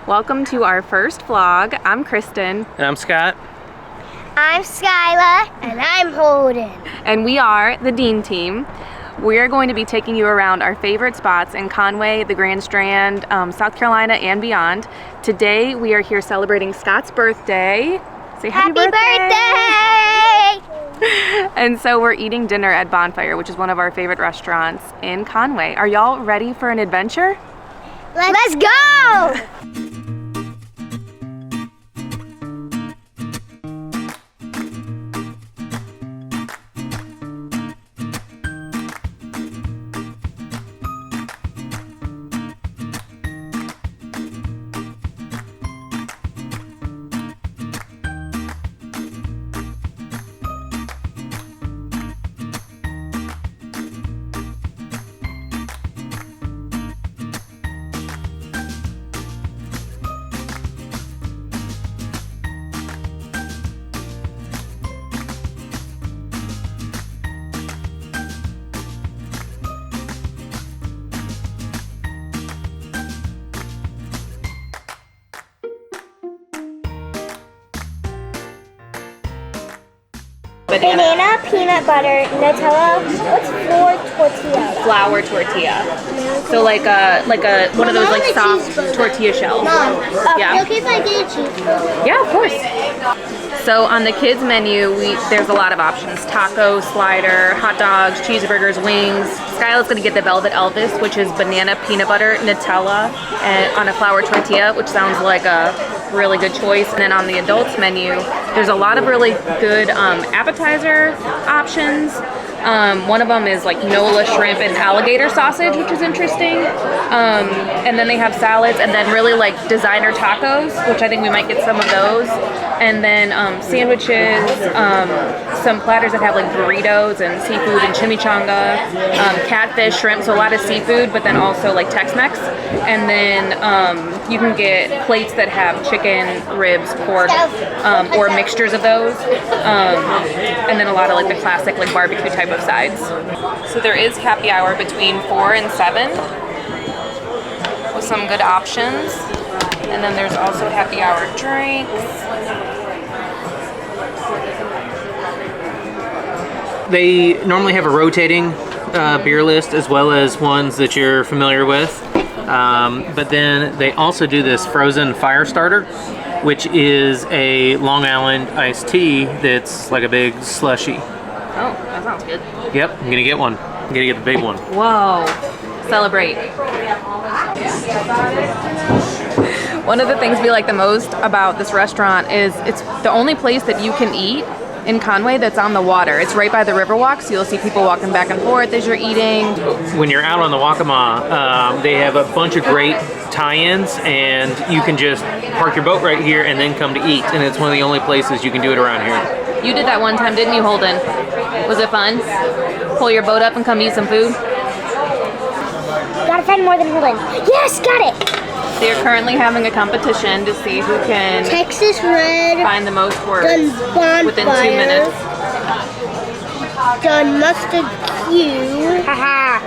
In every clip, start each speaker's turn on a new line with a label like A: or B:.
A: Welcome to our first vlog. I'm Kristen.
B: And I'm Scott.
C: I'm Skyla. And I'm Holden.
A: And we are the Dean team. We are going to be taking you around our favorite spots in Conway, the Grand Strand, South Carolina, and beyond. Today we are here celebrating Scott's birthday. Say happy birthday! And so we're eating dinner at Bonfire, which is one of our favorite restaurants in Conway. Are y'all ready for an adventure?
C: Let's go! Banana, peanut butter, Nutella. What's
A: Flour tortilla. So like a one of those like soft tortilla shells.
C: Mom,
A: Yeah.
C: okay if I get a cheeseburger?
A: Yeah, of course. So on the kids menu, there's a lot of options: taco, slider, hot dogs, cheeseburgers, wings. Skyla's gonna get the Velvet Elvis, which is banana, peanut butter, Nutella, and on a flour tortilla, which sounds like a really good choice. And then on the adults menu, there's a lot of really good appetizer options. One of them is like Nola shrimp and alligator sausage, which is interesting. And then they have salads, and then really like designer tacos, which I think we might get some of those. And then sandwiches, some platters that have like burritos and seafood and chimichanga, catfish, shrimp, so a lot of seafood, but then also like Tex-Mex. And then you can get plates that have chicken, ribs, pork, or mixtures of those. And then a lot of like the classic like barbecue type of sides. So there is happy hour between 4 and 7 with some good options. And then there's also happy hour drinks.
B: They normally have a rotating beer list as well as ones that you're familiar with. But then they also do this frozen fire starter, which is a Long Island iced tea that's like a big slushie.
A: Oh, that sounds good.
B: Yep, I'm gonna get one. I'm gonna get the big one.
A: Whoa, celebrate. One of the things we like the most about this restaurant is it's the only place that you can eat in Conway that's on the water. It's right by the Riverwalk, so you'll see people walking back and forth as you're eating.
B: When you're out on the Waccamaw, they have a bunch of great tie-ins, and you can just park your boat right here and then come to eat. And it's one of the only places you can do it around here.
A: You did that one time, didn't you, Holden? Was it fun? Pull your boat up and come eat some food?
C: Gotta find more than Holden. Yes, got it!
A: They're currently having a competition to see who can
C: Texas Red.
A: find the most words
C: Done Bonfire.
A: within 2 minutes.
C: Done Mustard Q. Haha.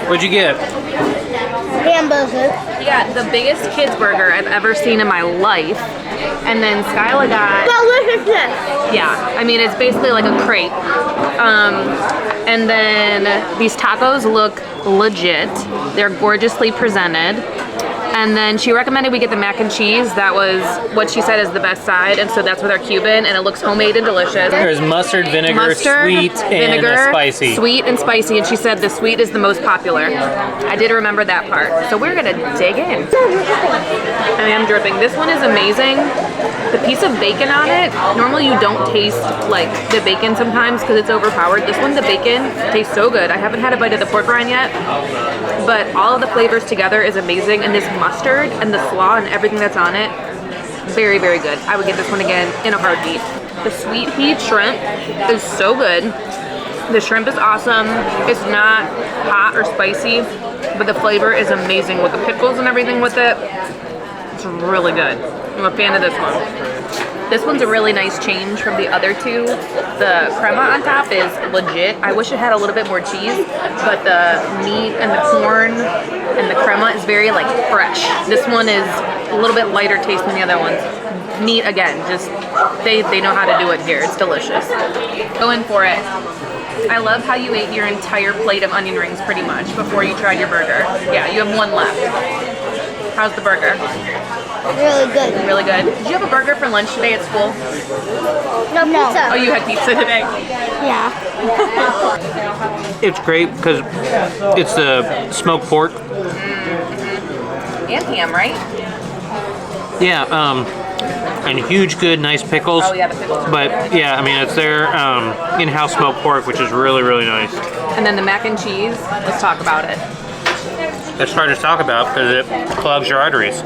B: What'd you get?
C: Hamburger.
A: You got the biggest kids burger I've ever seen in my life. And then Skyla got,
C: Deliciousness.
A: yeah, I mean, it's basically like a crepe. And then these tacos look legit. They're gorgeously presented. And then she recommended we get the mac and cheese. That was what she said is the best side, and so that's with our Cuban, and it looks homemade and delicious.
B: There's mustard, vinegar, sweet, and spicy.
A: Sweet and spicy, and she said the sweet is the most popular. I did remember that part. So we're gonna dig in. I am dripping. This one is amazing. The piece of bacon on it, normally you don't taste like the bacon sometimes because it's overpowered. This one, the bacon, tastes so good. I haven't had a bite of the pork rind yet, but all of the flavors together is amazing, and this mustard and the slaw and everything that's on it, very, very good. I would get this one again in a heartbeat. The sweet heat shrimp is so good. The shrimp is awesome. It's not hot or spicy, but the flavor is amazing with the pickles and everything with it. It's really good. I'm a fan of this one. This one's a really nice change from the other two. The crema on top is legit. I wish it had a little bit more cheese, but the meat and the corn and the crema is very like fresh. This one is a little bit lighter taste than the other ones. Meat again, just they know how to do it here. It's delicious. Go in for it. I love how you ate your entire plate of onion rings pretty much before you tried your burger. Yeah, you have one left. How's the burger?
C: Really good.
A: Really good. Did you have a burger for lunch today at school?
C: No pizza.
A: Oh, you had pizza today?
C: Yeah.
B: It's great because it's the smoked pork.
A: And ham, right?
B: Yeah, and huge, good, nice pickles.
A: Oh yeah, the pickles are
B: But
A: good.
B: yeah, I mean, it's their in-house smoked pork, which is really, really nice.
A: And then the mac and cheese. Let's talk about it.
B: That's hard to talk about because it clogs your arteries.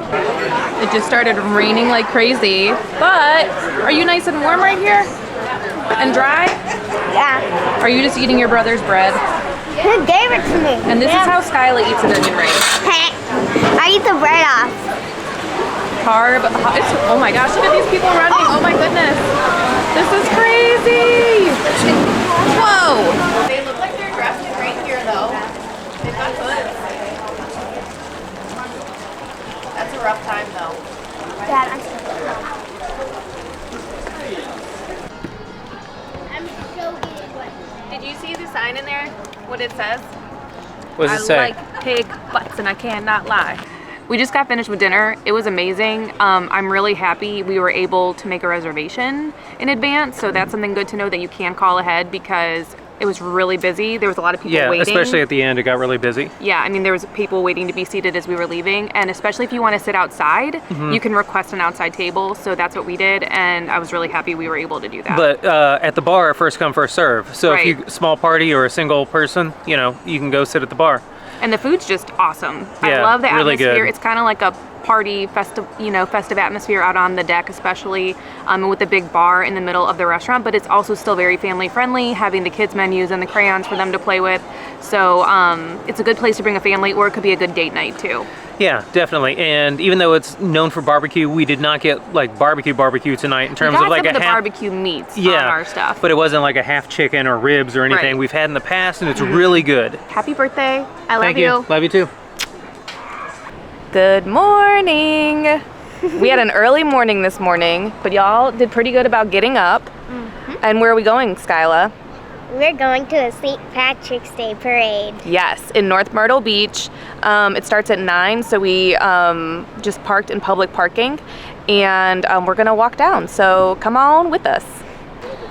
A: It just started raining like crazy, but are you nice and warm right here? And dry?
C: Yeah.
A: Are you just eating your brother's bread?
C: Who gave it to me?
A: And this is how Skyla eats an onion ring.
C: I eat the bread off.
A: Carb. Oh my gosh, look at these people running. Oh my goodness. This is crazy. Whoa. They look like they're dressed in great gear though. They've got hoods. That's a rough time though.
C: Dad, I'm so good.
A: Did you see the sign in there? What it says?
B: What does it
A: I
B: say?
A: like pig butts and I cannot lie. We just got finished with dinner. It was amazing. I'm really happy we were able to make a reservation in advance. So that's something good to know that you can call ahead because it was really busy. There was a lot of people waiting.
B: Especially at the end, it got really busy.
A: Yeah, I mean, there was people waiting to be seated as we were leaving. And especially if you want to sit outside, you can request an outside table. So that's what we did. And I was really happy we were able to do that.
B: But at the bar, first come, first serve. So if
A: Right.
B: you small party or a single person, you know, you can go sit at the bar.
A: And the food's just awesome. I
B: Yeah,
A: love the
B: really
A: atmosphere.
B: good.
A: It's kind of like a party, festive atmosphere out on the deck, especially with the big bar in the middle of the restaurant. But it's also still very family friendly, having the kids menus and the crayons for them to play with. So it's a good place to bring a family, or it could be a good date night too.
B: Yeah, definitely. And even though it's known for barbecue, we did not get like barbecue tonight in terms
A: We got
B: of like
A: some
B: a
A: of the
B: half.
A: barbecue meats on
B: Yeah,
A: our stuff.
B: but it wasn't like a half chicken or ribs or anything
A: Right.
B: we've had in the past, and it's really good.
A: Happy birthday. I love
B: Thank you. Love you too.
A: Good morning. We had an early morning this morning, but y'all did pretty good about getting up. And where are we going, Skyla?
C: We're going to a St. Patrick's Day parade.
A: Yes, in North Myrtle Beach. It starts at 9, so we just parked in public parking, and we're gonna walk down, so come on with us.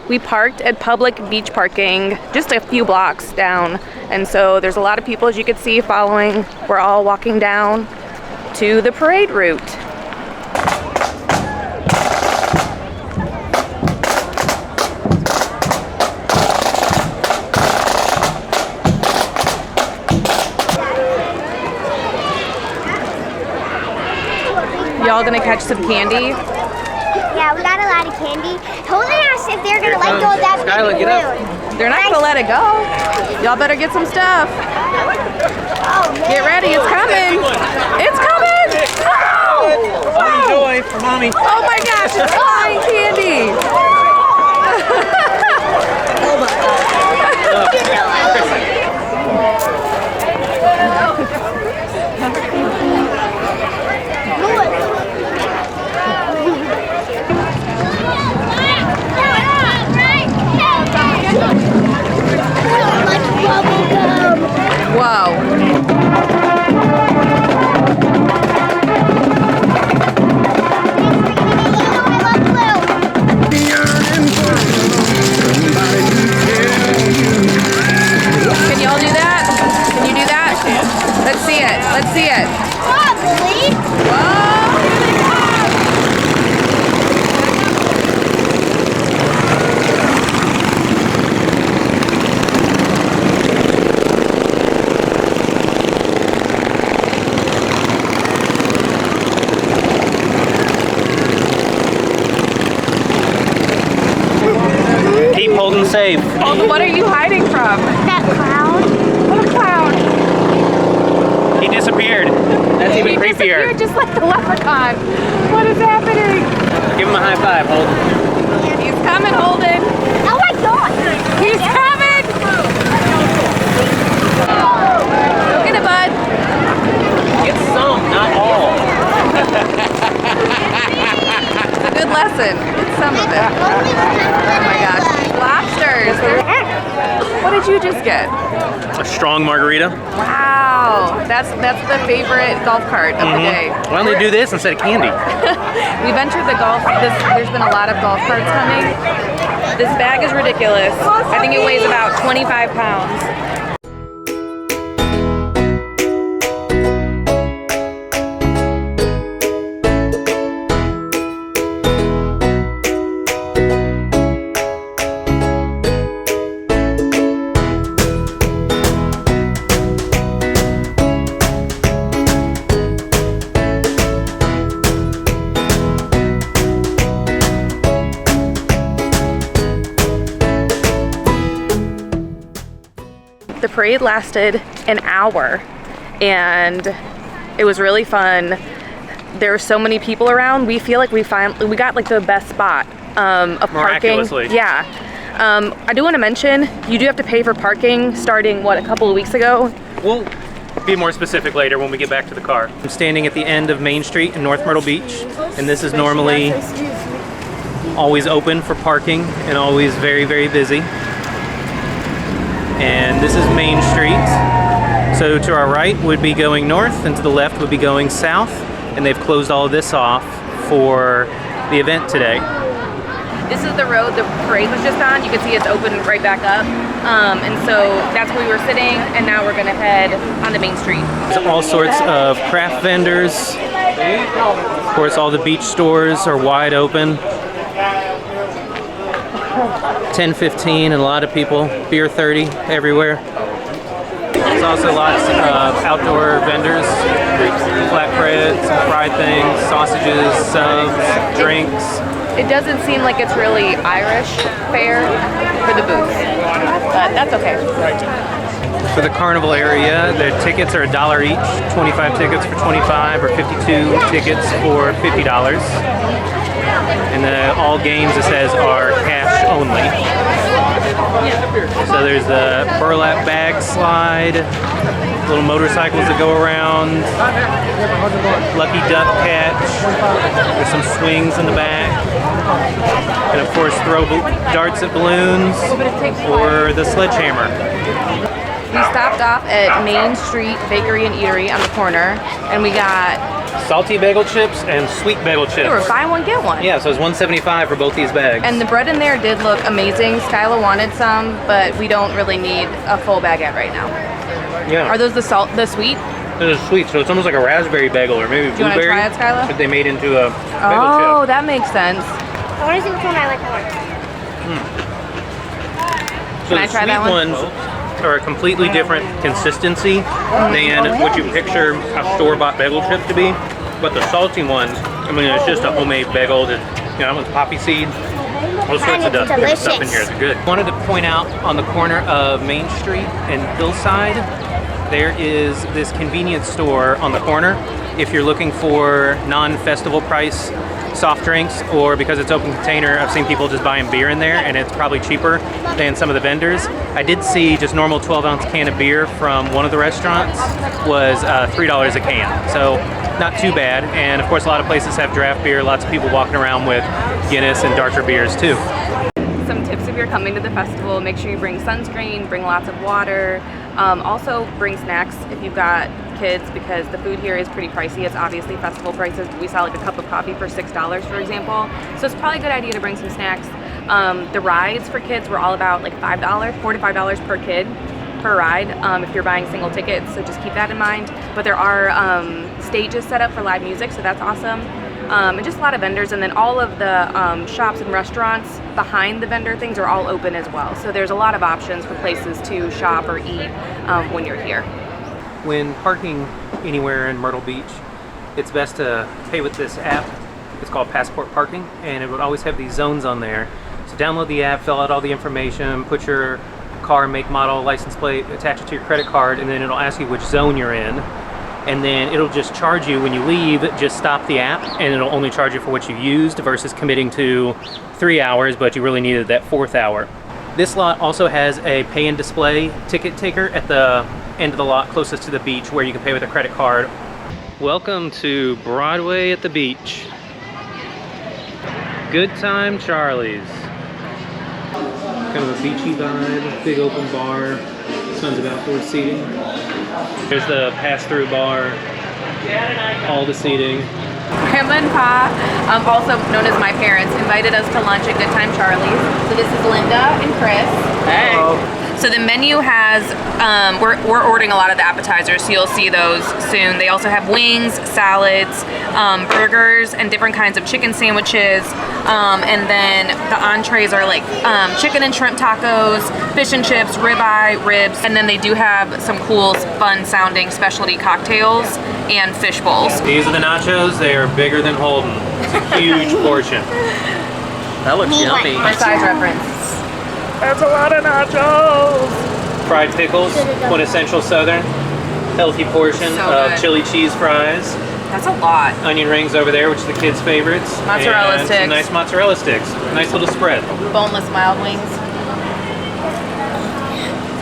A: We parked at public beach parking just a few blocks down, and so there's a lot of people, as you can see, following. We're all walking down to the parade route. Y'all gonna catch some candy?
C: Yeah, we got a lot of candy. Holden asked if they're gonna let go of that
B: Skylar,
C: big
B: get up.
C: balloon.
A: They're not gonna let it go. Y'all better get some stuff. Get ready, it's coming. It's coming. Oh!
B: Enjoy for mommy.
A: Oh my gosh, it's flying candy. Whoa. Can y'all do that? Can you do that? Let's see it. Let's see it. Whoa.
B: Keep holding safe.
A: Oh, what are you hiding from?
C: That cloud.
A: What a clown.
B: He disappeared. That's even
A: He
B: creepier.
A: disappeared just like the leprechaun. What is happening?
B: Give him a high five, Holden.
A: He's coming, Holden.
C: Oh my god.
A: He's coming. Look at it, bud.
B: Get some.
A: lesson. It's some of it. Oh my gosh. Lobsters. What did you just get?
B: A strong margarita.
A: Wow. That's the favorite golf cart of the day.
B: Why don't they do this instead of candy?
A: We've entered the golf. There's been a lot of golf carts coming. This bag is ridiculous. I think it weighs about 25 pounds. The parade lasted an hour and it was really fun. There were so many people around. We feel like we got like the best spot of parking.
B: Miraculously.
A: Yeah. I do want to mention you do have to pay for parking starting a couple of weeks ago.
B: We'll be more specific later when we get back to the car. I'm standing at the end of Main Street in North Myrtle Beach, and this is normally always open for parking and always very, very busy. And this is Main Street. So to our right would be going north and to the left would be going south, and they've closed all of this off for the event today.
A: This is the road the parade was just on. You can see it's open right back up. And so that's where we were sitting, and now we're gonna head onto Main Street.
B: There's all sorts of craft vendors. Of course, all the beach stores are wide open. 10-15 and a lot of people. Beer 30 everywhere. There's also lots of outdoor vendors. Flatbreads, fried things, sausages, subs, drinks.
A: It doesn't seem like it's really Irish fare for the booth, but that's okay.
B: For the carnival area, the tickets are $1 each. 25 tickets for $25 or 52 tickets for $50. And all games, it says, are cash only. So there's the burlap bag slide, little motorcycles that go around, lucky duck catch, there's some swings in the back, and of course throw darts at balloons or the sledgehammer.
A: We stopped off at Main Street Bakery and Eatery on the corner, and we got
B: Salty bagel chips and sweet bagel chips.
A: they were buy one get one.
B: Yeah, so it's $1.75 for both these bags.
A: And the bread in there did look amazing. Skyla wanted some, but we don't really need a full baguette right now.
B: Yeah.
A: Are those the sweet?
B: This is sweet, so it's almost like a raspberry bagel or maybe
A: Do you want to
B: blueberry.
A: try it, Skyla?
B: That they made into a bagel
A: Oh,
B: chip.
A: that makes sense.
C: I want to see which one I like more.
B: So
A: Can I
B: the
A: try that
B: sweet
A: one?
B: ones are a completely different consistency than what you picture a store-bought bagel chip to be. But the salty ones, I mean, it's just a homemade bagel that, with poppy seed, all sorts of different stuff in here. It's good. I wanted to point out on the corner of Main Street and Hillside, there is this convenience store on the corner. If you're looking for non-festival price soft drinks, or because it's open container, I've seen people just buying beer in there, and it's probably cheaper than some of the vendors. I did see just normal 12-ounce can of beer from one of the restaurants was $3 a can, so not too bad. And of course, a lot of places have draft beer. Lots of people walking around with Guinness and darker beers too.
A: Some tips if you're coming to the festival: make sure you bring sunscreen, bring lots of water. Also bring snacks if you've got kids, because the food here is pretty pricey. It's obviously festival prices. We saw like a cup of coffee for $6, for example. So it's probably a good idea to bring some snacks. The rides for kids were all about like $5, $4 to $5 per kid per ride if you're buying single tickets. So just keep that in mind. But there are stages set up for live music, so that's awesome. And just a lot of vendors, and then all of the shops and restaurants behind the vendor things are all open as well. So there's a lot of options for places to shop or eat when you're here.
B: When parking anywhere in Myrtle Beach, it's best to pay with this app. It's called Passport Parking, and it would always have these zones on there. So download the app, fill out all the information, put your car, make, model, license plate, attach it to your credit card, and then it'll ask you which zone you're in. And then it'll just charge you when you leave. Just stop the app, and it'll only charge you for what you used versus committing to 3 hours, but you really needed that 4th hour. This lot also has a pay and display ticket taker at the end of the lot closest to the beach, where you can pay with a credit card. Welcome to Broadway at the beach. Good Time Charley's. Kind of a beachy vibe, big open bar, tons of outdoor seating. There's the pass-through bar, all the seating.
A: Grandma and Pa, also known as my parents, invited us to lunch at Good Time Charley's. So this is Linda and Chris.
B: Hey.
A: So the menu has, we're ordering a lot of the appetizers, so you'll see those soon. They also have wings, salads, burgers, and different kinds of chicken sandwiches. And then the entrees are like chicken and shrimp tacos, fish and chips, ribeye, ribs, and then they do have some cool, fun-sounding specialty cocktails and fish bowls.
B: These are the nachos. They are bigger than Holden. It's a huge portion. That looks yummy.
A: For size reference. That's a lot of nachos.
B: Fried pickles, quintessential Southern. Healthy portion of chili cheese fries.
A: That's a lot.
B: Onion rings over there, which are the kids' favorites.
A: Mozzarella
B: and
A: sticks.
B: Some nice mozzarella sticks. Nice little spread.
A: Boneless mild wings.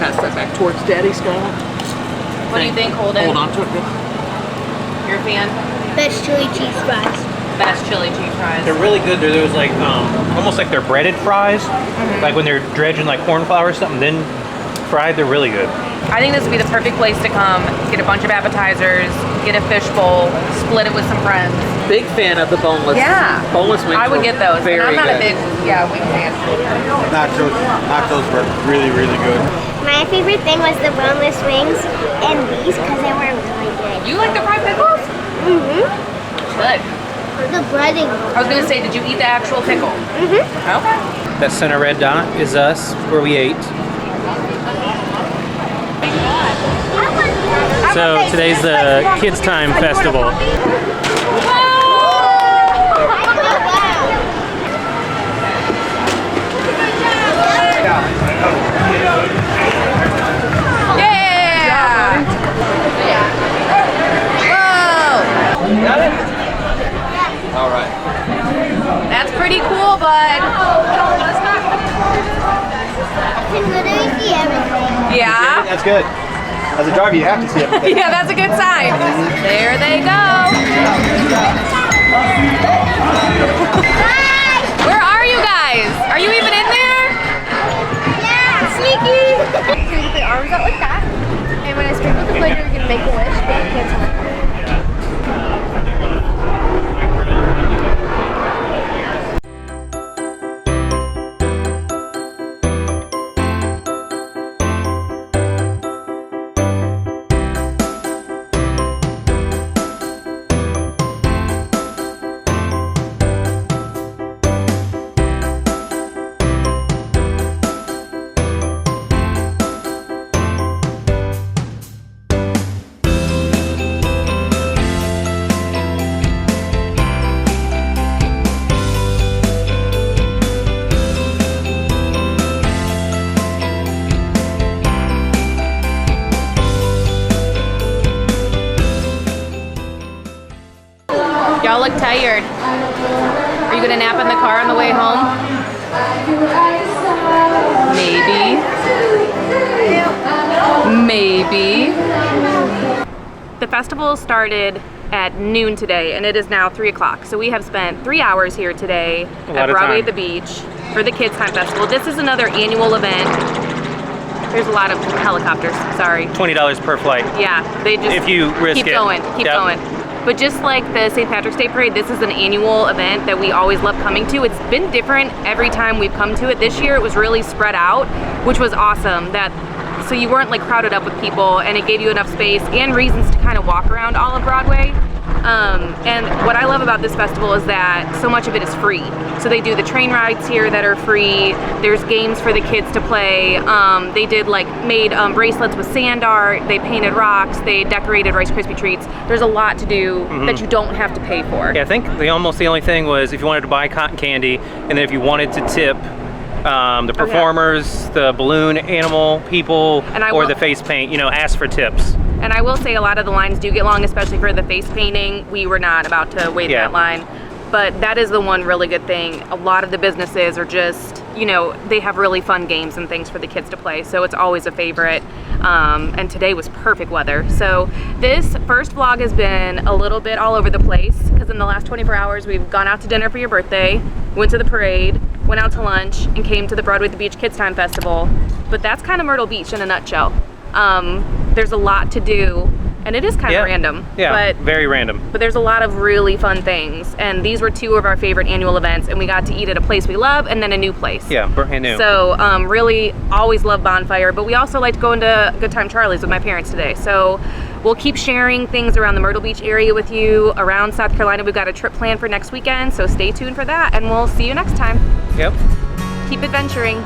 D: Pass that back towards Daddy, Scott.
A: What do you think, Holden?
D: Hold on to it.
A: You're a fan?
C: Best chili cheese fries.
A: Best chili cheese fries.
B: They're really good. They're those like, almost like they're breaded fries. Like when they're dredging like corn flour or something, then fried, they're really good.
A: I think this would be the perfect place to come, get a bunch of appetizers, get a fish bowl, split it with some friends.
D: Big fan of the boneless.
A: Yeah.
D: Boneless wings.
A: I would get those.
D: Very
A: and I'm not
D: good.
A: a big, wing fan.
E: Nachos were really, really good.
C: My favorite thing was the boneless wings and these because they were really good.
A: You like the fried pickles?
C: Mm-hmm.
A: Good.
C: The breading.
A: I was gonna say, did you eat the actual pickle?
C: Mm-hmm.
A: Okay.
B: That center red dot is us, where we ate. So today's the KidzTime Festival.
A: Yeah! Whoa!
D: Got it? All right.
A: That's pretty cool, bud.
C: I can literally see everything.
A: Yeah?
E: That's good. As a driver, you have to see everything.
A: Yeah, that's a good sign. There they go. Where are you guys? Are you even in there?
C: Yeah. Sneaky. So you put your arms out like that, and when I sprinkle the glitter, you're gonna make a wish, but you can't tell.
A: Y'all look tired. Are you gonna nap in the car on the way home? Maybe. The festival started at noon today, and it is now 3 o'clock. So we have spent 3 hours here today at Broadway at the beach for the KidzTime Festival. This is another annual event. There's a lot of helicopters, sorry.
B: $20 per flight.
A: Yeah, they just
B: If you risk
A: keep
B: it.
A: going.
B: Yep.
A: But just like the St. Patrick's Day Parade, this is an annual event that we always love coming to. It's been different every time we've come to it. This year it was really spread out, which was awesome. So you weren't like crowded up with people, and it gave you enough space and reasons to kind of walk around all of Broadway. And what I love about this festival is that so much of it is free. So they do the train rides here that are free. There's games for the kids to play. They made bracelets with sand art. They painted rocks. They decorated Rice Krispie treats. There's a lot to do that you don't have to pay for.
B: Yeah, I think the only thing was if you wanted to buy cotton candy, and then if you wanted to tip the performers, the balloon animal people, or the face paint, ask for tips.
A: And I will say a lot of the lines do get long, especially for the face painting. We were not about to wait that line. But that is the one really good thing. A lot of the businesses are just, they have really fun games and things for the kids to play. So it's always a favorite. And today was perfect weather. So this first vlog has been a little bit all over the place because in the last 24 hours, we've gone out to dinner for your birthday. went to the parade, went out to lunch, and came to the Broadway at the Beach KidzTime Festival. But that's kind of Myrtle Beach in a nutshell. There's a lot to do, and it is kind of random.
B: Yeah,
A: but
B: very random.
A: But there's a lot of really fun things, and these were 2 of our favorite annual events, and we got to eat at a place we love and then a new place.
B: Yeah, brand new.
A: So really always love Bonfire, but we also like to go into Good Time Charley's with my parents today. So we'll keep sharing things around the Myrtle Beach area with you, around South Carolina. We've got a trip planned for next weekend, so stay tuned for that, and we'll see you next time.
B: Yep.
A: Keep adventuring.